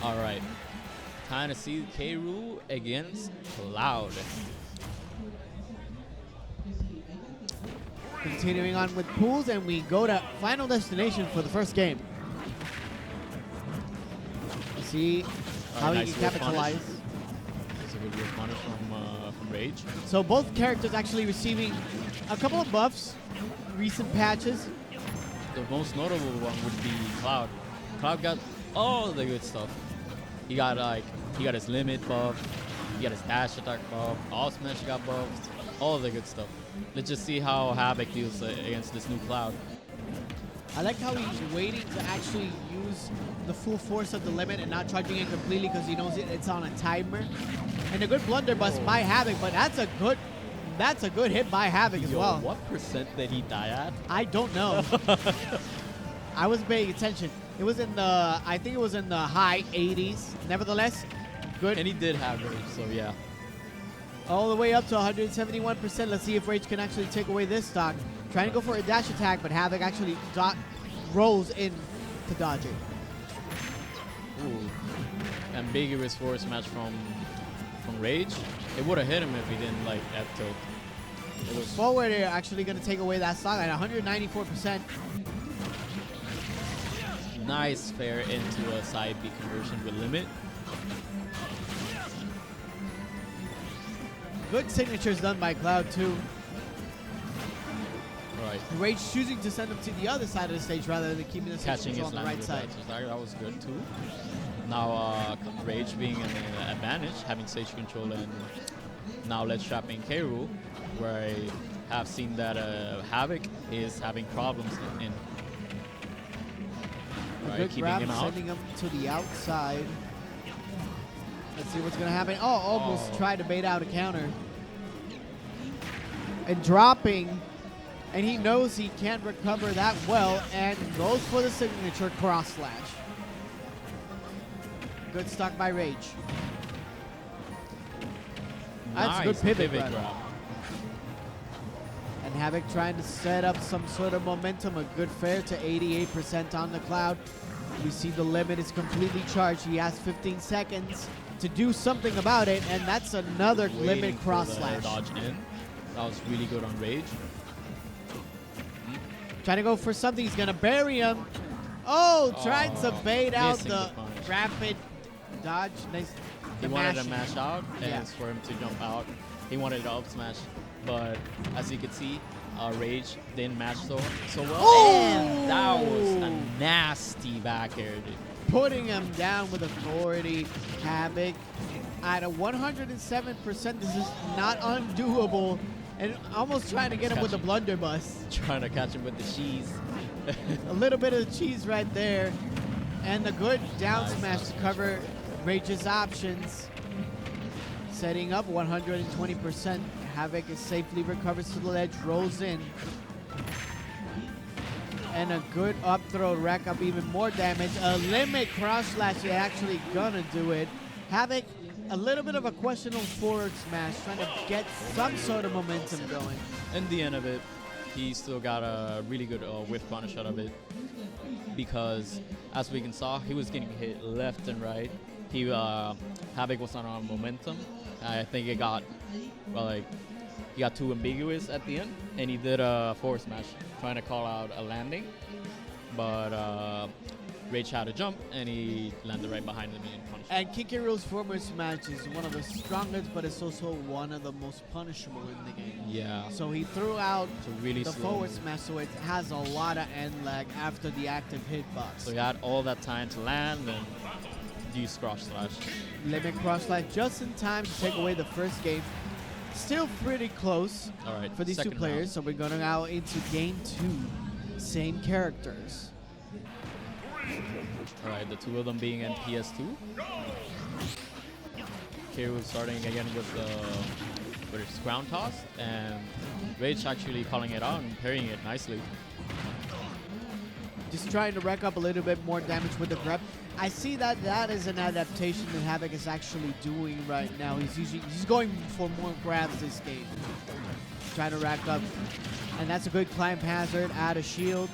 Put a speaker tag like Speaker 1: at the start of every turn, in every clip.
Speaker 1: All right. Time to see K.Rule against Cloud.
Speaker 2: Continuing on with pools, and we go to final destination for the first game. See how
Speaker 1: nice
Speaker 2: he can
Speaker 1: whip
Speaker 2: capitalize.
Speaker 1: punish. It's a good whip punish from Rage.
Speaker 2: So both characters actually receiving a couple of buffs, recent patches.
Speaker 1: The most notable one would be Cloud. Cloud got all the good stuff. He got his limit buff, he got his dash attack buff, all smash got buffed, all the good stuff. Let's just see how Havok deals against this new Cloud.
Speaker 2: I like how he's waiting to actually use the full force of the limit and not charging it completely because he knows it's on a timer. And a good blunderbuss by Havok, but that's a good hit by Havok as well.
Speaker 1: What percent did he die at?
Speaker 2: I don't know. I wasn't paying attention. It was in the, I think it was in the high 80s. Nevertheless, good.
Speaker 1: And he did have Rage, so yeah.
Speaker 2: All the way up to 171%. Let's see if Rage can actually take away this stock. Trying to go for a dash attack, but Havok actually rolls in to dodge it.
Speaker 1: Ooh. Ambiguous forward smash from Rage. It would have hit him if he didn't like F tilt. It was
Speaker 2: Forward air actually going to take away that stock at 194%.
Speaker 1: nice fair into a side B conversion with limit.
Speaker 2: Good signatures done by Cloud too.
Speaker 1: Right.
Speaker 2: Rage choosing to send him to the other side of the stage rather than keeping the
Speaker 1: Catching his
Speaker 2: on the right side.
Speaker 1: That was good too. Now Rage being an advantage, having stage control, and now let's trap in K.Rule, where I have seen that Havok is having problems in. Right,
Speaker 2: Good
Speaker 1: keeping
Speaker 2: grab,
Speaker 1: him out.
Speaker 2: sending him to the outside. Let's see what's going to happen. Oh, almost tried to bait out a counter. And dropping, and he knows he can't recover that well, and goes for the signature cross slash. Good stock by Rage. That's a good pivot grab. And Havok trying to set up some sort of momentum. A good fair to 88% on the Cloud. We see the limit is completely charged. He has 15 seconds to do something about it, and that's another limit cross slash.
Speaker 1: Dodge in. That was really good on Rage.
Speaker 2: Trying to go for something. He's going to bury him. Oh, trying to bait out the rapid dodge. Nice.
Speaker 1: He wanted to mash out, and
Speaker 2: Yeah.
Speaker 1: for him to jump out. He wanted to up smash, but as you can see, Rage didn't match so well.
Speaker 2: Oh!
Speaker 1: And that was a nasty back air, dude.
Speaker 2: Putting him down with authority. Havok at a 107%. This is not undoable. And almost trying to get him with the blunderbuss.
Speaker 1: Trying to catch him with the cheese.
Speaker 2: A little bit of cheese right there. And the good down smash to cover Rage's options. Setting up 120%. Havok is safely recovers to the ledge, rolls in. And a good up throw, rack up even more damage. A limit cross slash, you're actually gonna do it. Havok, a little bit of a questionable forward smash, trying to get some sort of momentum going.
Speaker 1: In the end of it, he still got a really good whiff punish out of it. Because, as we can saw, he was getting hit left and right. Havok was not on momentum. I think it got, he got too ambiguous at the end, and he did a forward smash, trying to call out a landing. But Rage had a jump, and he landed right behind him in punish.
Speaker 2: And K.Rule's forward smash is one of the strongest, but it's also one of the most punishable in the game.
Speaker 1: Yeah.
Speaker 2: So he threw out
Speaker 1: really
Speaker 2: the forward smash, so it has a lot of end lag after the active hitbox.
Speaker 1: So he had all that time to land and use cross slash.
Speaker 2: Limit cross slash just in time to take away the first game. Still pretty close for these two players,
Speaker 1: round.
Speaker 2: so we're going now into game 2. Same characters.
Speaker 1: All right, the two of them being in PS2. K.Rule starting again with his ground toss, and Rage actually calling it out and parrying it nicely.
Speaker 2: Just trying to rack up a little bit more damage with the grab. I see that is an adaptation that Havok is actually doing right now. He's going for more grabs this game. Trying to rack up. And that's a good climb hazard. Add a shield.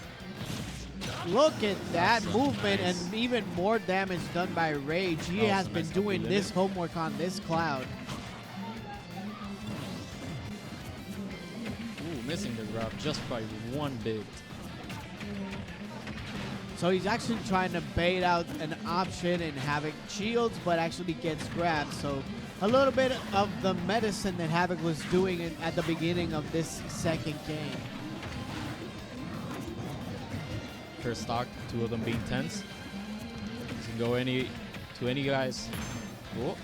Speaker 2: Look at that
Speaker 1: That's
Speaker 2: movement
Speaker 1: nice.
Speaker 2: and even more damage done by Rage. He
Speaker 1: That was
Speaker 2: has
Speaker 1: a
Speaker 2: been
Speaker 1: nice
Speaker 2: doing
Speaker 1: upper
Speaker 2: this
Speaker 1: limit.
Speaker 2: homework on this Cloud.
Speaker 1: Ooh, missing the grab just by one bit.
Speaker 2: So he's actually trying to bait out an option and Havok shields, but actually gets grabbed. So a little bit of the medicine that Havok was doing at the beginning of this second game.
Speaker 1: First stock, two of them being tense. You can go to any guys. Oh.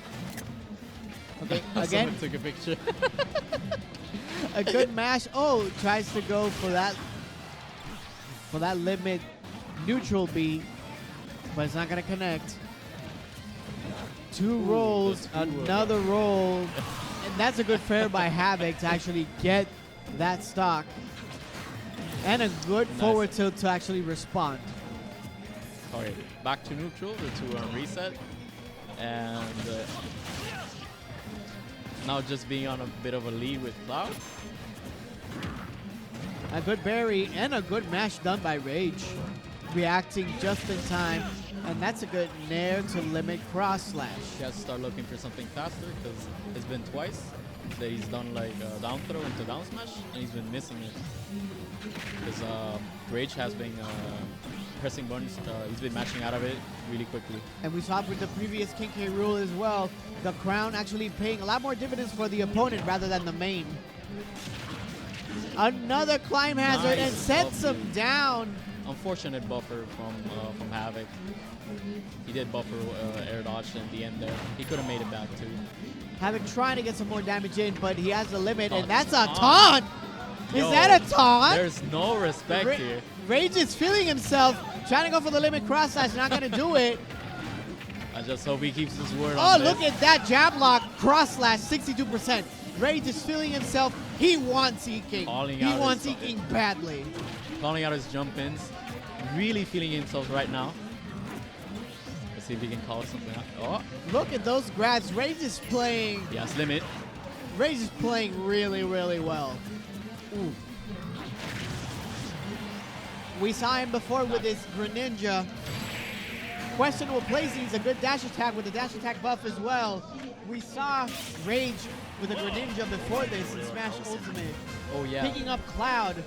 Speaker 2: Okay, again,
Speaker 1: Someone took a picture.
Speaker 2: a good mash. Oh, tries to go for that limit neutral B, but it's not gonna connect. Two rolls,
Speaker 1: the two of
Speaker 2: another roll, and that's a good fair by Havok to actually get that stock. And a good
Speaker 1: Nice.
Speaker 2: forward tilt to actually respond.
Speaker 1: Okay, back to neutral, the two reset. And now just being on a bit of a lead with Cloud.
Speaker 2: A good berry and a good mash done by Rage. Reacting just in time. And that's a good nair to limit cross slash.
Speaker 1: He has to start looking for something faster because it's been twice that he's done like down throw into down smash and he's been missing it. Because Rage has been pressing buttons, he's been matching out of it really quickly.
Speaker 2: And we saw with the previous King K.Rule as well, the crown actually paying a lot more dividends for the opponent rather than the main. Another climb hazard and
Speaker 1: Nice
Speaker 2: sets
Speaker 1: buffer.
Speaker 2: him down.
Speaker 1: Unfortunate buffer from Havok. He did buffer air dodge in the end there. He could have made it back too.
Speaker 2: Havok trying to get some more damage in, but he has a limit, and
Speaker 1: Oh,
Speaker 2: that's a
Speaker 1: taunt.
Speaker 2: taunt. Is
Speaker 1: Yo,
Speaker 2: that a taunt?
Speaker 1: There's no respect
Speaker 2: Ra-
Speaker 1: here.
Speaker 2: Rage is feeling himself, trying to go for the limit cross slash, not going to do it.
Speaker 1: I just hope he keeps his word
Speaker 2: Oh,
Speaker 1: on
Speaker 2: look
Speaker 1: this.
Speaker 2: at that jab lock, cross slash, 62%. Rage is feeling himself. He wants E-King.
Speaker 1: Calling
Speaker 2: He
Speaker 1: out
Speaker 2: wants
Speaker 1: his-
Speaker 2: E-King badly.
Speaker 1: Calling out his jump ins. Really feeling himself right now. Let's see if he can call something out. Oh,
Speaker 2: Look at those grabs. Rage is playing.
Speaker 1: yes, limit.
Speaker 2: Rage is playing really, really well. Ooh. We saw him before with his Greninja. Questionable placings, a good dash attack with the dash attack buff as well. We saw Rage with a Greninja before this in Smash Ultimate.
Speaker 1: Oh, yeah.
Speaker 2: Picking up Cloud